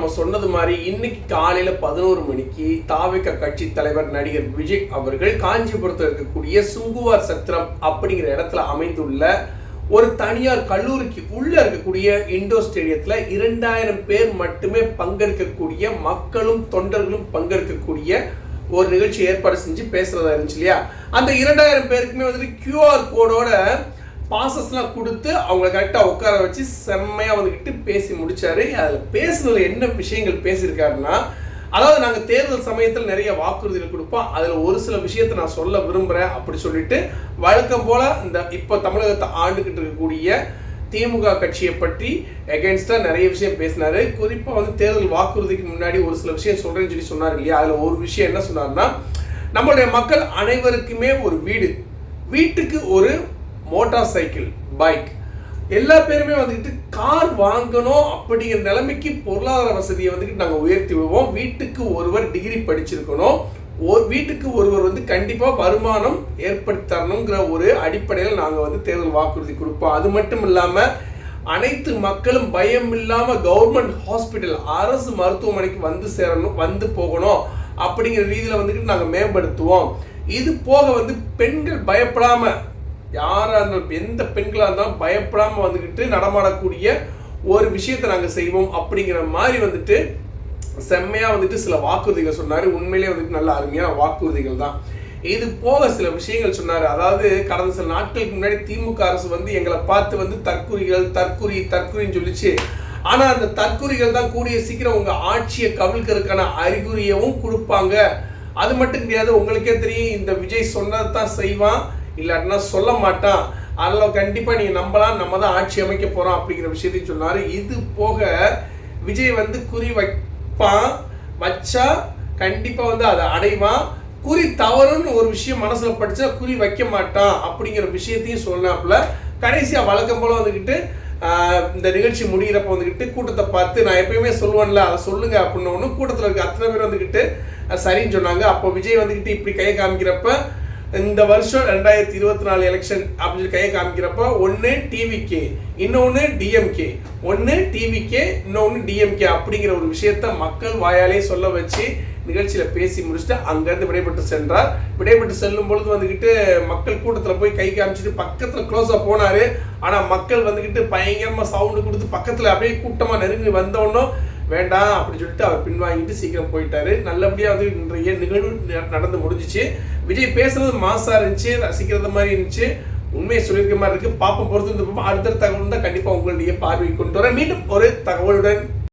நம்ம சொன்னது மாதிரி இன்னைக்கு காலையில 11 மணிக்கு தாவேகா கட்சி தலைவர் நடிகர் விஜய் அவர்கள் காஞ்சிபுரத்தில் இருக்கக்கூடிய சுங்குவார் சத்திரம் அப்படிங்கிற இடத்துல அமைந்துள்ள ஒரு தனியார் கல்லூரிக்கு உள்ள இருக்கக்கூடிய இண்டோர் ஸ்டேடியத்துல 2000 பேர் மட்டுமே பங்கெடுக்கக்கூடிய மக்களும் தொண்டர்களும் பங்கெடுக்கக்கூடிய ஒரு நிகழ்ச்சி ஏற்பாடு செஞ்சு பேசுறதா இருந்துச்சு இல்லையா. அந்த 2000 பேருக்குமே வந்துட்டு QR கோடோட பாசஸ்லாம் கொடுத்து அவங்க கரெக்டாக உட்கார வச்சு செம்மையாக வந்துக்கிட்டு பேசி முடிச்சாரு. அதில் பேசுனதில் என்ன விஷயங்கள் பேசியிருக்காருன்னா, அதாவது நாங்கள் தேர்தல் சமயத்தில் நிறைய வாக்குறுதிகள் கொடுப்போம், அதில் ஒரு சில விஷயத்தை நான் சொல்ல விரும்புகிறேன் அப்படி சொல்லிட்டு வழக்கம் போல் இந்த இப்போ தமிழகத்தை ஆண்டுகிட்டு இருக்கக்கூடிய திமுக கட்சியை பற்றி எகென்ஸ்டாக நிறைய விஷயம் பேசினாரு. குறிப்பாக வந்து தேர்தல் வாக்குறுதிக்கு முன்னாடி ஒரு சில விஷயம் சொல்கிறேன்னு சொல்லி சொன்னார் இல்லையா. அதில் ஒரு விஷயம் என்ன சொன்னார்னா, நம்மளுடைய மக்கள் அனைவருக்குமே ஒரு வீட்டுக்கு ஒரு மோட்டார் சைக்கிள், பைக், எல்லா பேருமே வந்துக்கிட்டு கார் வாங்கணும் அப்படிங்கிற நிலைமைக்கு பொருளாதார வசதியை வந்துக்கிட்டு நாங்கள் உயர்த்தி விடுவோம். வீட்டுக்கு ஒருவர் டிகிரி படிச்சிருக்கணும், வீட்டுக்கு ஒருவர் வந்து கண்டிப்பாக வருமானம் ஏற்படுத்தி தரணுங்கிற ஒரு அடிப்படையில் நாங்கள் வந்து தேர்தல் வாக்குறுதி கொடுப்போம். அது மட்டும் இல்லாமல் அனைத்து மக்களும் பயம் இல்லாமல் கவர்மெண்ட் ஹாஸ்பிட்டல், அரசு மருத்துவமனைக்கு வந்து சேரணும், வந்து போகணும் அப்படிங்கிற ரீதியில் வந்துக்கிட்டு நாங்கள் மேம்படுத்துவோம். இது போக வந்து பெண்கள் பயப்படாமல், யாராக இருந்தாலும் எந்த பெண்களாக இருந்தாலும் பயப்படாமல் வந்துக்கிட்டு நடமாடக்கூடிய ஒரு விஷயத்தை நாங்கள் செய்வோம் அப்படிங்கிற மாதிரி வந்துட்டு செம்மையாக வந்துட்டு சில வாக்குறுதிகள் சொன்னார். உண்மையிலே வந்துட்டு நல்ல அருமையான வாக்குறுதிகள் தான். இது போக சில விஷயங்கள் சொன்னார். அதாவது கடந்த சில நாட்களுக்கு முன்னாடி திமுக அரசு வந்து எங்களை பார்த்து வந்து தற்குறின்னு சொல்லிச்சு. ஆனால் அந்த தற்குறிகள் தான் கூடிய சீக்கிரம் உங்கள் ஆட்சியை கவிழ்க்கிறதுக்கான அறிகுறியவும் கொடுப்பாங்க. அது மட்டும் கிடையாது, உங்களுக்கே தெரியும் இந்த விஜய் சொன்னதை தான் செய்வான், இல்லாட்டினா சொல்ல மாட்டான், அதில் கண்டிப்பாக நீங்கள் நம்பலாம், நம்ம தான் ஆட்சி அமைக்க போகிறோம் அப்படிங்கிற விஷயத்தையும் சொன்னார். இது போக விஜய் வந்து குறி வச்சா கண்டிப்பாக வந்து அதை அடைவான், குறி தவறுன்னு ஒரு விஷயம் மனசில் படித்தா குறி வைக்க மாட்டான் அப்படிங்கிற விஷயத்தையும் சொன்னாப்புல. கடைசியாக வழக்கம் போல் வந்துக்கிட்டு இந்த நிகழ்ச்சி முடிகிறப்ப வந்துக்கிட்டு கூட்டத்தை பார்த்து நான் எப்பயுமே சொல்லுவேன்ல அதை சொல்லுங்க அப்படின்னு ஒன்று கூட்டத்தில் இருக்க அத்தனை பேர் வந்துக்கிட்டு சரின்னு சொன்னாங்க. அப்போ விஜய் வந்துக்கிட்டு இப்படி கையை காமிக்கிறப்ப இந்த வருஷம் 2024 எலெக்ஷன் அப்படின்னு கையை காமிக்கிறப்ப ஒன்று டிவிகே, இன்னொன்று டிஎம்கே, ஒன்று டிவிகே, இன்னொன்று டிஎம்கே அப்படிங்கிற ஒரு விஷயத்த மக்கள் வாயாலே சொல்ல வச்சு நிகழ்ச்சியில் பேசி முடிச்சுட்டு அங்கேருந்து விடைபெற்று சென்றார். விடைபெற்று செல்லும் பொழுது வந்துக்கிட்டு மக்கள் கூட்டத்தில் போய் கை காமிச்சிட்டு பக்கத்தில் க்ளோஸாக போனார். ஆனால் மக்கள் வந்துக்கிட்டு பயங்கரமாக சவுண்டு கொடுத்து பக்கத்தில் அப்படியே கூட்டமாக நெருங்கி வந்தோன்னோ வேண்டாம் அப்படின்னு சொல்லிட்டு அவர் பின்வாங்கிட்டு சீக்கிரம் போயிட்டாரு. நல்லபடியாக வந்து இன்றைய நிகழ்வு நடந்து முடிஞ்சிச்சு. விஜய் பேசுறது மாசா இருந்துச்சு, ரசிக்கிறது மாதிரி இருந்துச்சு, உண்மையை சொல்லியிருக்க மாதிரி இருக்கு. பாப்பம் பொறுத்து அடுத்த தகவல் தான் கண்டிப்பாக உங்களுடைய பார்வை கொண்டு வரேன். மீண்டும் ஒரு தகவலுடன்